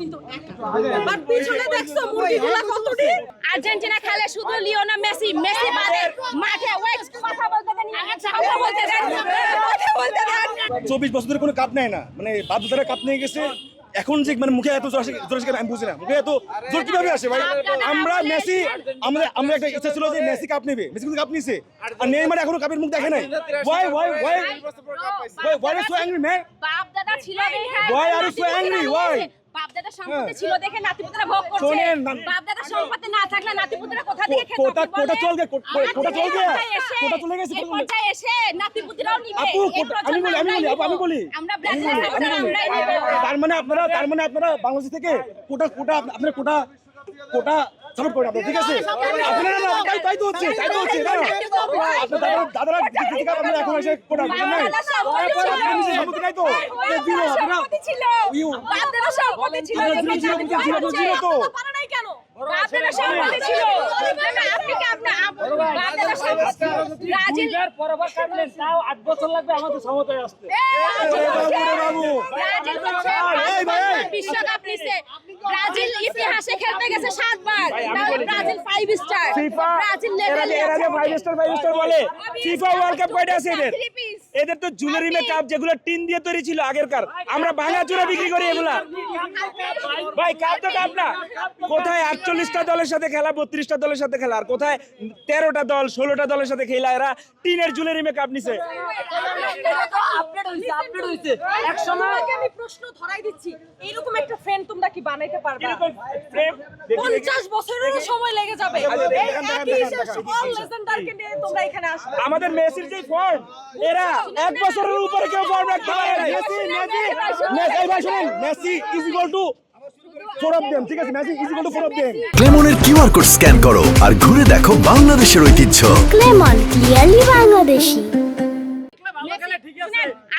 কিন্তু একা বাট পিছনে দেখছো মুরগিগুলা কতটি আর্জেন্টিনা খেলে শুধু লিওনেল মেসি মেসি বাদে মাঠে ওয়েট কথা বলতে দেন কথা বলতে দেন 24 বছর ধরে কোনো কাপ নেয় না, মানে বাধ্যতারা কাপ নিয়ে গেছে। এখন যে মানে মুখে এত জোর আসে আমি বুঝি না, মুখে এত জোর কিভাবে আসে ভাই? আমরা মেসি আমরা একটা ইচ্ছা ছিল যে মেসি কাপ নেবে, মেসি কিন্তু কাপ নিছে, আর নেইমার এখনো কাপের মুখ দেখে নাই। why are you so angry man? বাপ দাদা ছিল দেখে Why are you so angry? Why? বাপ দাদা সম্পত্তি ছিল দেখে নাতিপুতরা ভোগ করছে। শোনেন, বাপ দাদা সম্পত্তি না থাকলে নাতিপুতরা কোথা থেকে খেত? কোটা চলে গেছে। এই পর্যায়ে এসে নাতিপুতরাও নিবে। আপু আমি বলি আমরা ব্রাজিল আমরাই নিব। তার মানে আপনারা বাংলাদেশ থেকে কোটা আপনারা কোটা সাপোর্ট করেন আপনারা, ঠিক আছে? আপনারা না তাই তো হচ্ছে দাদারা আপনারা এখন এসে কোটা নাই সম্পত্তি নাই তো দিও আপনারা ছিল বাপ দাদা সম্পত্তি ছিল জিরো তো পারে নাই কেন? বাপ দাদা সম্পত্তি ছিল আপনি কি বাপ দাদা সম্পত্তি ব্রাজিল পরবার কাটলেন তাও 8 বছর লাগবে আমাদের সমতায় আসতে। বাবু ব্রাজিল হচ্ছে বিশ্বকাপ নিছে। ব্রাজিল ইতিহাসে খেলতে গেছে 7 বার, তাহলে ব্রাজিল 5 স্টার। ব্রাজিল লেভেল এরা যে 5 স্টার বলে ফিফা ওয়ার্ল্ড কাপ কয়টা আছে এদের তো জুয়েলারি মে কাপ যেগুলো টিন দিয়ে তৈরি ছিল আগেরকার, আমরা ভাঙা চূড়া বিক্রি করি এগুলা। ভাই কাপ তো কাপ না, কোথায় 48টা দলের সাথে খেলা, 32টা দলের সাথে খেলা, আর কোথায় 13টা দল 16টা দলের সাথে খেলা, এরা টিনের জুয়েলারি মে কাপ নিছে। আপডেট হইছে এক সময় আমি প্রশ্ন ধরাই দিচ্ছি, এরকম একটা ফ্রেন্ড তোমরা কি বানাইতে পারবে? 50 বছরেরও সময় লেগে যাবে। এই সকল লেজেন্ডারকে নিয়ে তোমরা এখানে আসবে। আমাদের মেসির যে ফর্ম, এরা 1 বছরের উপরে কেউ ফর্ম রাখতে পারে না। Messi is equal to 4 of them, ঠিক আছে? Messi is equal to 4 of them। ক্লেমনের কিউআর কোড স্ক্যান করো আর ঘুরে দেখো বাংলাদেশের ঐতিহ্য। ক্লেমন ক্লিয়ারলি বাংলাদেশি।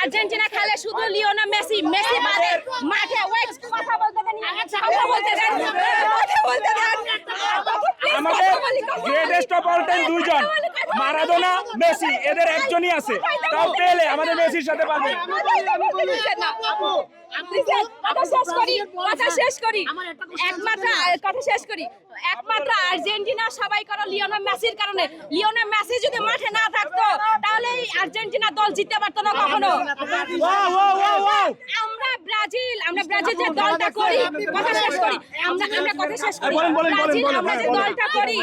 আর্জেন্টিনা খেলে শুধু লিওনেল মেসি মেসি বাদে মাঠে ওয়েট কথা বলতে দেন কথা বলতে দেন আমাদের গ্রেটেস্ট অফ অল টাইম দুইজন, মারাদোনা মেসি, এদের একজনই আছে, তাও পেলে আমাদের মেসির সাথে পারবে। একমাত্র আর্জেন্টিনা সবাই করো লিওনেল মেসির কারণে। লিওনেল মেসি যদি মাঠে না থাকতো তাহলে এই আর্জেন্টিনা দল জিততে পারতো না কখনো। আমরা ব্রাজিল যে দলটা করি, কথা শেষ করি, ব্রাজিল আমরা যে দলটা করি,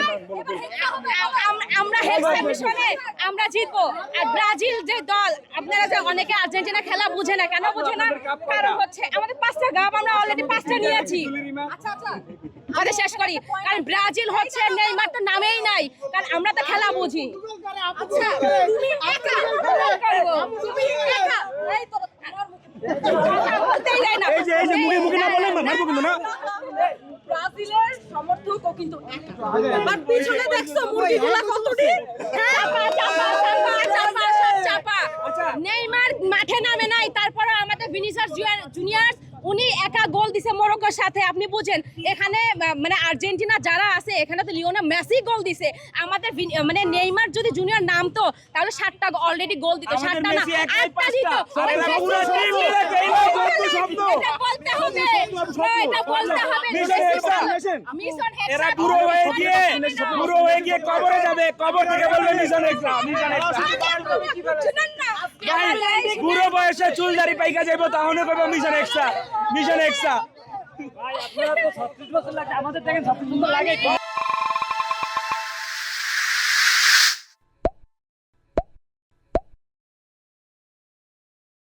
আমরা হেক্সামিশনে আমরা জিতবো। আর ব্রাজিল যে দল, আপনারা যে অনেকে আর্জেন্টিনা খেলা বুঝে না, কেন বুঝে না? কারণ হচ্ছে আমাদের 5টা গাব, আমরা অলরেডি 5টা নিয়েছি। আচ্ছা কথা শেষ করি, কারণ ব্রাজিল হচ্ছে নেইমার তো নামেই নাই, কারণ আমরা তো খেলা বুঝি। আচ্ছা তুমি একা তুমি একা এই তো এই যে মুখে না বলে মারবো কিন্তু না। ব্রাজিলের সমর্থকও কিন্তু একা বাট পিছনে দেখছো মুরগিগুলা কতটি চাপা। নেইমার মাঠে নামে নাই, তারপরে আমাদের ভিনিসিয়াস জুনিয়র উনি একা গোল দিছে মরক্কোর সাথে। আপনি বুঝেন এখানে মানে আর্জেন্টিনা যারা আছে এখানে তো লিওনেল মেসি গোল দিছে। আমাদের মানে নেইমার যদি জুনিয়র নামতো তাহলে 7টা অলরেডি গোল দিত, 7টা না 8টা দিত। এরা পুরো হয়ে গিয়ে কবরে যাবে, কবর থেকে বলবে মিশন এক্সট্রা। বুড়ো বয়সে চুল দাড়ি পাইকা যাইবো, তাহলে করবো মিশন এক্সট্রা। ভাই আপনারা তো 36 বছর লাগে, আমাদের দেখেন 36 বছর লাগে।